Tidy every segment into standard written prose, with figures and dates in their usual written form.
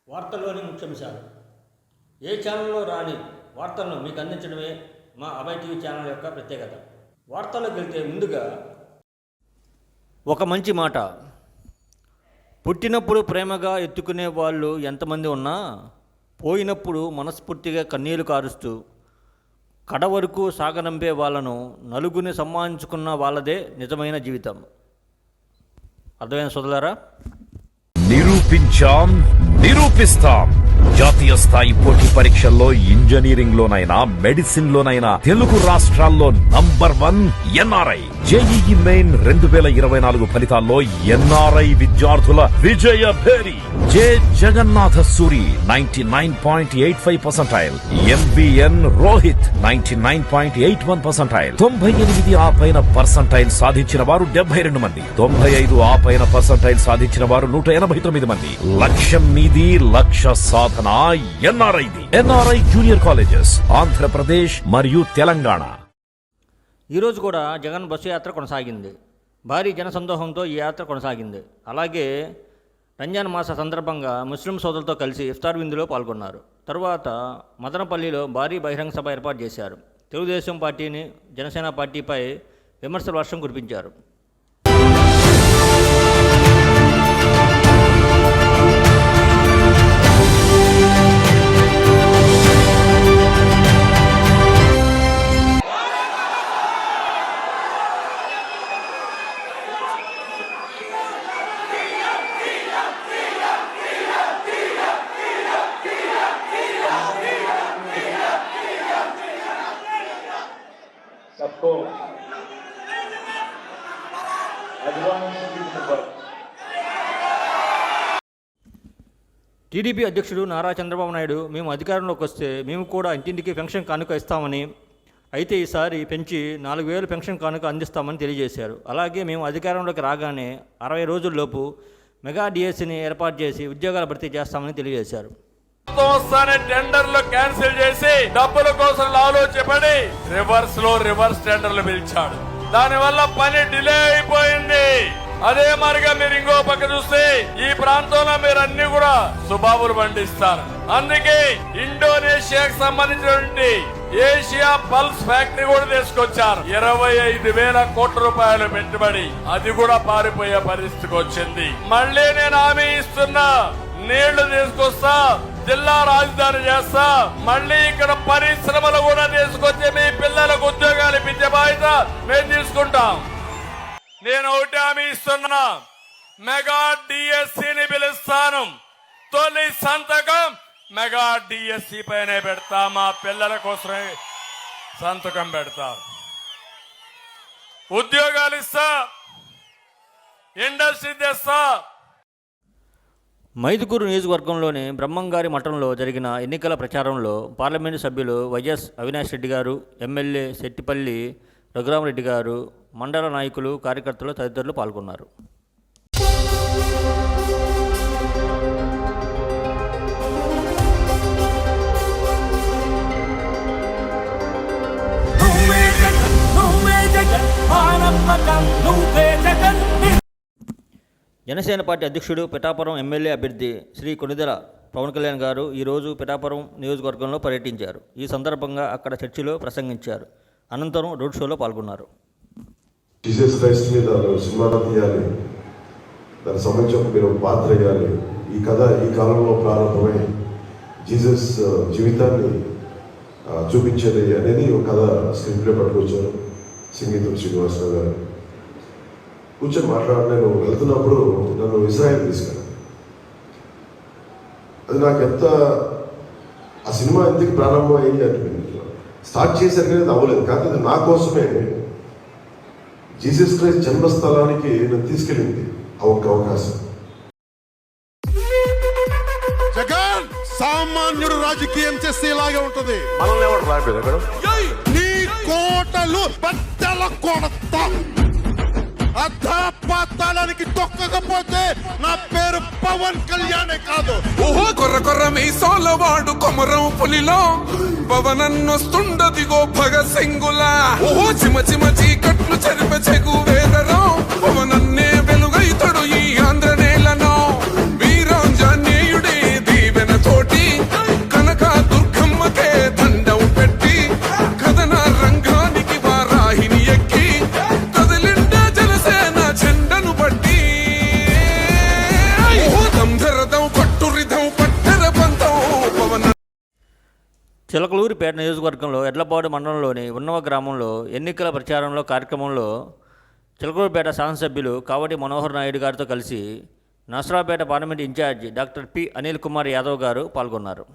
వార్తల్లోని ముఖ్యాంశాలు. ఏ ఛానల్లో రాని వార్తలను మీకు అందించడమే మా అభయ్ టీవీ ఛానల్ యొక్క ప్రత్యేకత. వార్తల్లోకి వెళ్తే ముందుగా ఒక మంచి మాట. పుట్టినప్పుడు ప్రేమగా ఎత్తుకునే వాళ్ళు ఎంతమంది ఉన్నా పోయినప్పుడు మనస్ఫూర్తిగా కన్నీళ్లు కారుస్తూ కడ వరకు సాగనంపే వాళ్ళను నలుగురిని సమ్మానించుకున్న వాళ్ళదే నిజమైన జీవితం. అర్థమైన సోదరులారా, నిరూపిస్తాం. జాతీయ స్థాయి పోటీ పరీక్షల్లో ఇంజనీరింగ్ లోనైనా మెడిసిన్ లోనైనా తెలుగు రాష్ట్రాల్లో నంబర్ 1 ఎన్ఆర్ఐ. జేఈఈ మెయిన్ 2024 ఫలితాల్లో ఎన్ఆర్ఐ విద్యార్థుల విజయ భేరి. జె జగన్నాథ సూరి 99.85%, ఎంబిఎన్ రోహిత్ 99.81%, 98 ఆ పైన పర్సంటైల్ సాధించిన వారు 72 మంది, 95 ఆ పైన పర్సంటైల్ సాధించిన వారు 189 మంది. లక్ష్యం మీది, లక్ష్య సాధన ఎన్ఆర్ఐది. ఎన్ఆర్ఐ జూనియర్ కాలేజెస్ ఆంధ్రప్రదేశ్ మరియు తెలంగాణ. ఈరోజు కూడా జగన్ బస్సు యాత్ర కొనసాగింది. భారీ జనసందోహంతో ఈ యాత్ర కొనసాగింది. అలాగే రంజాన్ మాస సందర్భంగా ముస్లిం సోదరులతో కలిసి ఇఫ్తార్ విందులో పాల్గొన్నారు. తరువాత మదనపల్లిలో భారీ బహిరంగ సభ ఏర్పాటు చేశారు. తెలుగుదేశం పార్టీని, జనసేన పార్టీపై విమర్శల వర్షం కురిపించారు. सबको एडवांस नंबर. టీడీపీ అధ్యక్షుడు నారా చంద్రబాబు నాయుడు, మేము అధికారంలోకి వస్తే మేము కూడా ఇంటింటికి పెన్షన్ కానుక ఇస్తామని, అయితే ఈసారి పెంచి 4,000 పెన్షన్ కానుక అందిస్తామని తెలియజేశారు. అలాగే మేము అధికారంలోకి రాగానే 60 రోజుల్లోపు మెగా డిఎస్సిని ఏర్పాటు చేసి ఉద్యోగాల భర్తీ చేస్తామని తెలియజేశారు. టెండర్లు క్యాన్సిల్ చేసి డబ్బుల కోసం ఆలోచించబడి రివర్స్ టెండర్లు పిలిచాడు. దాని వల్ల పని డిలే అయిపోయింది. అదే మరిగా మీరు ఇంకో పక్క చూస్తే ఈ ప్రాంతంలో మీరు అన్ని కూడా సుబాబులు పండిస్తారు. అందుకే ఇండోనేషియాకి సంబంధించినటువంటి ఏషియా పల్స్ ఫ్యాక్టరీ కూడా తీసుకొచ్చారు. 25,000 కోట్ల రూపాయలు పెట్టుబడి, అది కూడా పారిపోయే పరిస్థితికి వచ్చింది. మళ్ళీ నేను హామీ ఇస్తున్నా, నీళ్లు తీసుకొస్తా, జిల్లా రాజధాని చేస్తా, మళ్ళీ ఇక్కడ పరిశ్రమలు కూడా తీసుకొచ్చి మీ పిల్లలకు ఉద్యోగాలు ఇప్పించే బాధ్యత మేము తీసుకుంటాం. నేను ఒకటి హామీ ఇస్తున్నా, మెగా డిఎస్సిని పిలుస్తాను. తొలి సంతకం మెగా డిఎస్సి పైనే పెడతా. మా పిల్లల కోసమే సంతకం పెడతా. ఉద్యోగాలు ఇస్తా, ఇండస్ట్రీ తెస్తా. మైదుకూరు నియోజకవర్గంలోని బ్రహ్మంగారి మఠంలో జరిగిన ఎన్నికల ప్రచారంలో పార్లమెంటు సభ్యులు వైఎస్ అవినాష్ రెడ్డి గారు, ఎమ్మెల్యే శెట్టిపల్లి రఘురామరెడ్డి గారు, మండల నాయకులు, కార్యకర్తలు తదితరులు పాల్గొన్నారు. జనసేన పార్టీ అధ్యక్షుడు, పిఠాపురం ఎమ్మెల్యే అభ్యర్థి శ్రీ కొణిదెల పవన్ కళ్యాణ్ గారు ఈరోజు పిఠాపురం నియోజకవర్గంలో పర్యటించారు. ఈ సందర్భంగా అక్కడ చర్చిలో ప్రసంగించారు. అనంతరం రోడ్ షోలో పాల్గొన్నారు. జీసస్ క్రైస్ట్ మీద సినిమా తీయాలి, దానికి సంబంధించి మీరు పాత్ర వేయాలి. ఈ కథ ఈ కాలంలో ప్రారంభమై జీసస్ జీవితాన్ని చూపించేది అనేది ఒక కథ స్క్రీన్ ప్లే పట్టుకొచ్చారు సంగీతం శ్రీనివాసరావు గారు. కూర్చొని నేను వెళ్తున్నప్పుడు నన్ను ఇజ్రాయెల్ తీసుకెళ్ళాను. అది నాకు ఎంత ఆ సినిమా ఎందుకు ప్రారంభం అయింది అంటే స్టార్ట్ చేశారు కానీ అది అవ్వలేదు. కానీ అది నా కోసమే జీసస్ క్రైస్ట్ జన్మస్థలానికి నన్ను తీసుకెళ్ళింది ఆ ఒక్క అవకాశం. జగన్ సామాన్యుడు రాజకీయం చేస్తే ఇలాగే ఉంటది. నీ కోటలు బద్దల కొడతా, అధాపాతాళానికి తొక్కకపోతే నా పేరు పవన్ కళ్యాణే కాదు. ఓహో కొర్ర మీసాల వాడు కొమరం పులిలో పవనన్నొస్తుండదిగో భగత్ సింగులా. ఓహో చిమ చీకట్లు చెరిప చెగు వేదరో పవనన్నే వెలుగైతడు ఈ ఆంధ్ర నేలను. వీరాంజనేయుడే దీవెన చిలకలూరిపేట నియోజకవర్గంలో ఎడ్లపాడు మండలంలోని ఉన్నవ గ్రామంలో ఎన్నికల ప్రచారంలో కార్యక్రమంలో చిలకలూరిపేట శాసనసభ్యులు కావటి మనోహర్ నాయుడు గారితో కలిసి Narasaraopet parliament in charge doctor P Anil Kumar Yadav గారు పాల్గొన్నారు.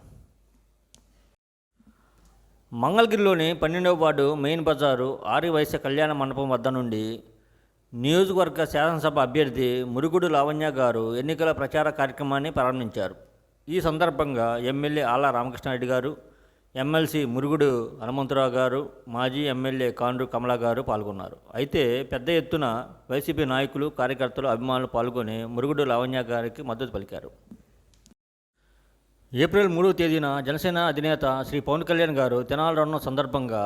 మంగళగిరిలోని 12వ వార్డు మెయిన్ బజారు ఆర్యవైశ్య కళ్యాణ మండపం వద్ద నుండి నియోజకవర్గ శాసనసభ అభ్యర్థి మురుగుడు లావణ్య గారు ఎన్నికల ప్రచార కార్యక్రమాన్ని ప్రారంభించారు. ఈ సందర్భంగా ఎమ్మెల్యే ఆళ్ల రామకృష్ణారెడ్డి గారు, ఎమ్మెల్సీ మురుగుడు హనుమంతరావు గారు, మాజీ ఎమ్మెల్యే కాండ్రు కమల గారు పాల్గొన్నారు. అయితే పెద్ద ఎత్తున వైసీపీ నాయకులు, కార్యకర్తలు, అభిమానులు పాల్గొని మురుగుడు లావణ్య గారికి మద్దతు పలికారు. ఏప్రిల్ 3వ తేదీన జనసేన అధినేత శ్రీ పవన్ కళ్యాణ్ గారు తెనాలి రానున్న సందర్భంగా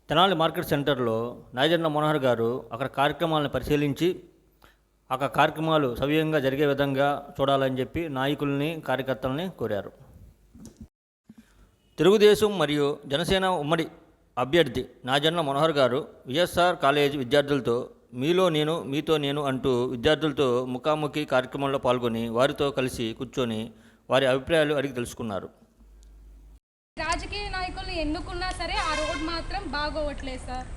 తెనాలి మార్కెట్ సెంటర్లో నాదెండ్ల మనోహర్ గారు అక్కడ కార్యక్రమాలను పరిశీలించి అక్కడ కార్యక్రమాలు సవ్యంగా జరిగే విధంగా చూడాలని చెప్పి నాయకుల్ని, కార్యకర్తలని కోరారు. తెలుగుదేశం మరియు జనసేన ఉమ్మడి అభ్యర్థి నాదెండ్ల మనోహర్ గారు విఎస్ఆర్ కాలేజ్ విద్యార్థులతో మీలో నేను మీతో నేను అంటూ విద్యార్థులతో ముఖాముఖి కార్యక్రమంలో పాల్గొని వారితో కలిసి కూర్చొని వారి అభిప్రాయాలు అడిగి తెలుసుకున్నారు. రాజకీయ నాయకుల్ని ఎన్నుకున్నా సరే ఆ రోడ్ మాత్రం బాగోవట్లేదు సార్.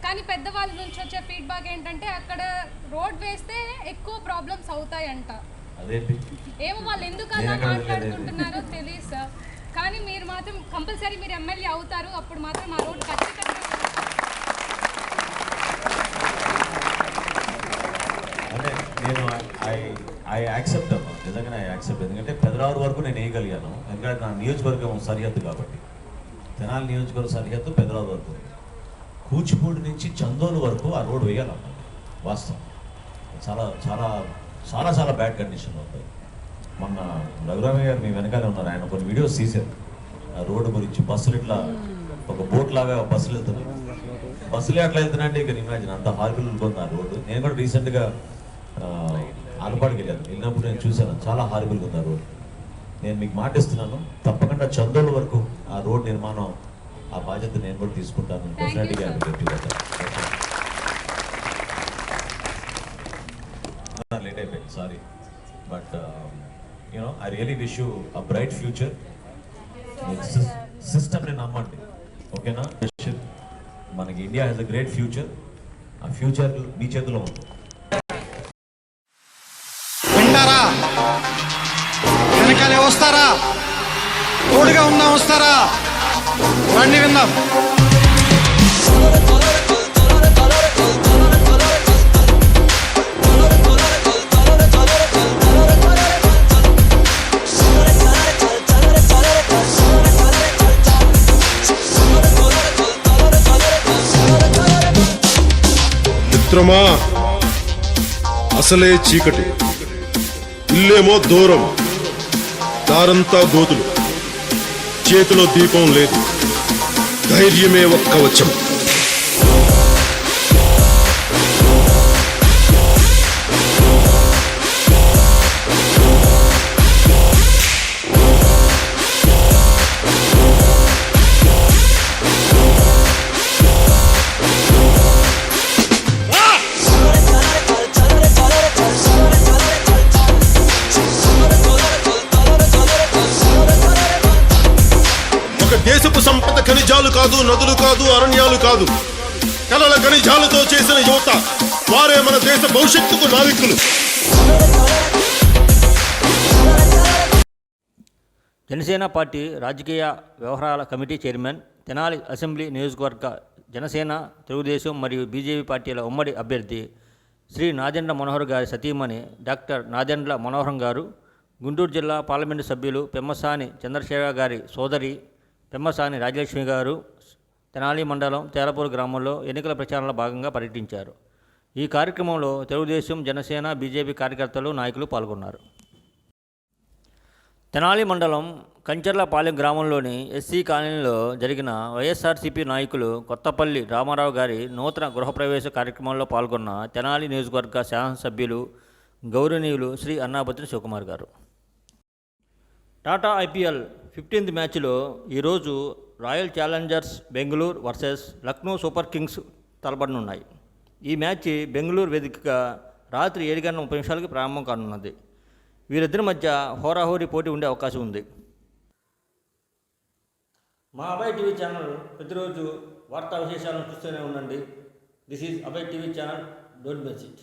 కానీ పెద్దవాళ్ళ నుంచి వచ్చే ఫీడ్బ్యాక్ ఏంటంటే అక్కడ రోడ్ వేస్తే ఎక్కువ ప్రాబ్లమ్స్ అవుతాయంట. ఏమో వాళ్ళు ఎందుకు అలా మాట్లాడుకుంటున్నారో తెలియదు సార్. కానీ మీరు మాత్రం కంపల్సరీ మీరు ఎమ్మెల్యే అవుతారు, అప్పుడు మాత్రం ఆ రోడ్ ఖచ్చితంగా. అంటే నేను ఐ యాక్సెప్ట్ అమ్మా, నిజంగానే ఐ యాక్సెప్ట్. ఎందుకంటే పెదరారు వరకు నేను వేయగలిగాను, ఎందుకంటే నా నియోజకవర్గం సరిహద్దు కాబట్టి. తెనాలి నియోజకవర్గ సరిహద్దు పెదరారు వరకు. కూచిపూడి నుంచి చందోలు వరకు ఆ రోడ్ వేయాలన్నమాట వాస్తవం. చాలా చాలా చాలా చాలా బ్యాడ్ కండిషన్లో ఉంటుంది. మొన్న రఘురామయ్య గారు మీ వెనకాలే ఉన్నారు, ఆయన కొన్ని వీడియోస్ తీశారు ఆ రోడ్డు గురించి. బస్సులు ఇట్లా ఒక బోట్ లాగా బస్సులు వెళ్తున్నాయి. బస్సులే అట్లా వెళ్తున్నాయంటే ఇక ఇమాజిన్ అంత హార్బుల్ ఉంది ఆ రోడ్డు. నేను కూడా రీసెంట్గా ఆలపాడికి వెళ్ళినప్పుడు నేను చూశాను, చాలా హార్బుల్గా ఉంది ఆ రోడ్డు. నేను మీకు మాటిస్తున్నాను, తప్పకుండా చందోలు వరకు ఆ రోడ్ నిర్మాణం ఆ బాధ్యత నేను కూడా తీసుకుంటాను. డెఫినెట్గా లేట్ అయిపోయింది, sorry. But you know I really wish you a bright future. సిస్టమ్ని నమ్మండి, ఓకేనా? మనకి India has a great future. ఆ ఫ్యూచర్ మీ చేతిలో ఉంది. వింటారా? వెనకాలే వస్తారా? తోడుగా ఉందాం, వస్తారా? రండి విందాం. మిత్రమా, అసలే చీకటి, ఇల్లేమో దూరం, దారంతా గోతులు, చేతిలో దీపం లేదు, ధైర్యమే ఒక్క వచ్చం. దేశపు సంపద ఖనిజాలు కాదు, నదులు కాదు, అరణ్యాలు కాదు, కలల ఖనిజాలతో చేసిన యువత, వారే మన దేశ భవిష్యత్తుకు నావికులు. జనసేన పార్టీ రాజకీయ వ్యవహారాల కమిటీ చైర్మన్, తెనాలి అసెంబ్లీ నియోజకవర్గ జనసేన, తెలుగుదేశం మరియు బీజేపీ పార్టీల ఉమ్మడి అభ్యర్థి శ్రీ నాదెండ్ల మనోహర్ గారి సతీమణి డాక్టర్ నాదెండ్ల మనోహరం గారు, గుంటూరు జిల్లా పార్లమెంటు సభ్యులు పెమ్మసాని చంద్రశేఖర్ గారి సోదరి పెమ్మసాని రాజలక్ష్మి గారు తెనాలి మండలం తేలపూర్ గ్రామంలో ఎన్నికల ప్రచారంలో భాగంగా పర్యటించారు. ఈ కార్యక్రమంలో తెలుగుదేశం, జనసేన, బీజేపీ కార్యకర్తలు, నాయకులు పాల్గొన్నారు. తెనాలి మండలం కంచర్లపాలెం గ్రామంలోని ఎస్సీ కాలనీలో జరిగిన వైఎస్ఆర్సీపీ నాయకులు కొత్తపల్లి రామారావు గారి నూతన గృహప్రవేశ కార్యక్రమంలో పాల్గొన్న తెనాలి నియోజకవర్గ శాసనసభ్యులు గౌరవనీయులు శ్రీ అన్నాబత్రి శివకుమార్ గారు. టాటా ఐపీఎల్ 15th మ్యాచ్లో ఈరోజు royal challengers Bengaluru versus Lucknow super kings తలపడనున్నాయి. ఈ మ్యాచ్ బెంగళూరు వేదికగా రాత్రి 7:30 ప్రారంభం కానున్నది. వీరిద్దరి మధ్య హోరాహోరీ పోటీ ఉండే అవకాశం ఉంది. మా అభయ్ టీవీ ఛానల్ ప్రతిరోజు వార్తా విశేషాలను చూస్తూనే ఉండండి. This is Abhay TV channel. Don't miss it.